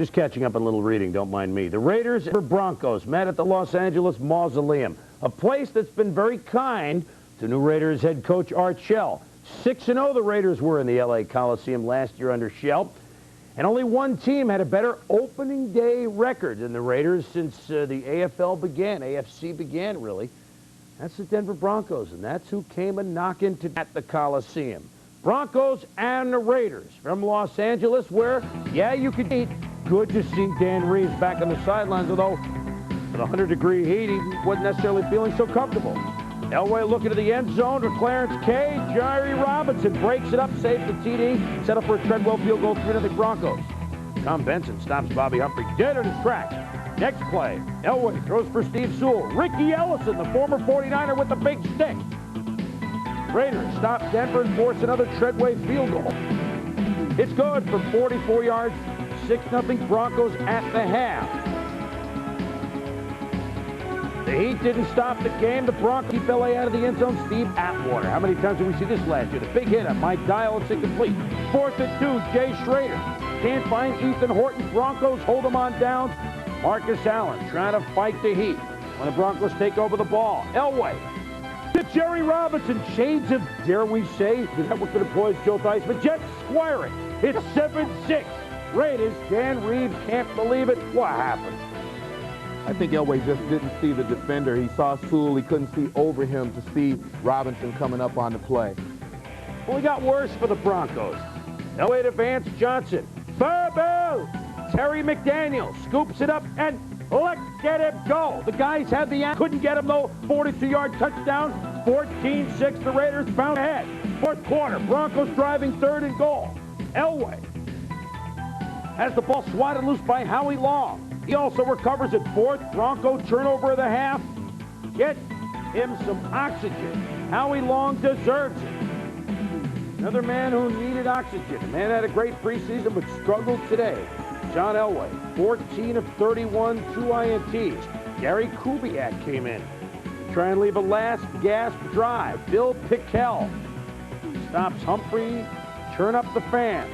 Just catching up on a little reading, don't mind me. The Raiders and Broncos met at the Los Angeles Mausoleum, a place that's been very kind to new Raiders head coach Art Shell. 6-0 the Raiders were in the LA Coliseum last year under Shell, and only one team had a better opening day record than the Raiders since the AFC began, really. That's the Denver Broncos, and that's who came a-knocking at the Coliseum. Broncos and the Raiders from Los Angeles, where, yeah, you could eat. Good to see Dan Reeves back on the sidelines, although with 100-degree heat, he wasn't necessarily feeling so comfortable. Elway looking to the end zone to Clarence K. Jerry Robinson breaks it up, saves the TD, set up for a Treadwell field goal, 3-0 Broncos. Tom Benson stops Bobby Humphrey dead in his tracks. Next play, Elway throws for Steve Sewell. Ricky Ellison, the former 49er, with the big stick. Raiders stop Denver and force another Treadway field goal. It's good from 44 yards, 6-0 Broncos at the half. The Heat didn't stop the game. The Broncos keep LA out of the end zone. Steve Atwater. How many times did we see this last year? The big hit on Mike Dial. It's incomplete. 4th and 2, Jay Schrader. Can't find Ethan Horton. Broncos hold him on downs. Marcus Allen trying to fight the Heat when the Broncos take over the ball. Elway to Jerry Robinson. Shades of, dare we say, the network that employs Joe Theismann. Jets square it. It's 7-6. Raiders. Dan Reeves can't believe it. What happened? I think Elway just didn't see the defender. He saw Sewell. He couldn't see over him to see Robinson coming up on the play. Well, it got worse for the Broncos. Elway to Vance Johnson. Fumble! Terry McDaniel scoops it up and let's get him go. The guys had the couldn't get him though. 42-yard touchdown. 14-6. The Raiders bound ahead. 4th quarter. Broncos driving 3rd and goal. Elway has the ball swatted loose by Howie Long. He also recovers at 4th. Bronco turnover of the half. Get him some oxygen. Howie Long deserves it. Another man who needed oxygen. The man had a great preseason but struggled today. John Elway, 14 of 31, 2 INTs. Gary Kubiak came in to try and leave a last gasp drive. Bill Pickell stops Humphrey. Turn up the fans.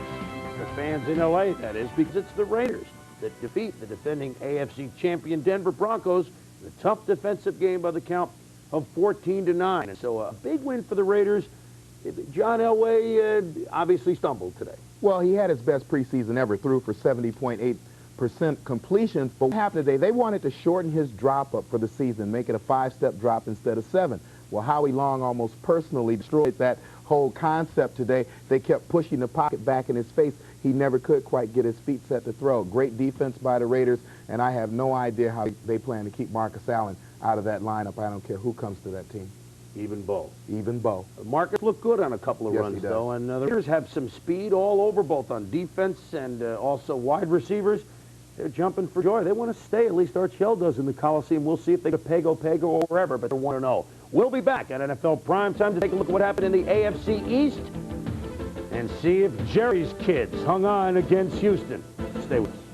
The fans in LA, that is, because it's the Raiders that defeat the defending AFC champion Denver Broncos in a tough defensive game by the count of 14-9. And so a big win for the Raiders. John Elway obviously stumbled today. Well, he had his best preseason ever, threw for 70.8% completions. But what happened today, they wanted to shorten his drop-up for the season, make it a 5-step drop instead of 7. Well, Howie Long almost personally destroyed that whole concept today. They kept pushing the pocket back in his face. He never could quite get his feet set to throw. Great defense by the Raiders, and I have no idea how they plan to keep Marcus Allen out of that lineup. I don't care who comes to that team. Even Bo. Even Bo. Marcus looked good on a couple of runs, though, and the Raiders have some speed all over, both on defense and also wide receivers. They're jumping for joy. They want to stay, at least Art Shell does in the Coliseum. We'll see if they go Pago or wherever, but they're 1-0. We'll be back at NFL Primetime to take a look at what happened in the AFC East and see if Jerry's kids hung on against Houston. Stay with us.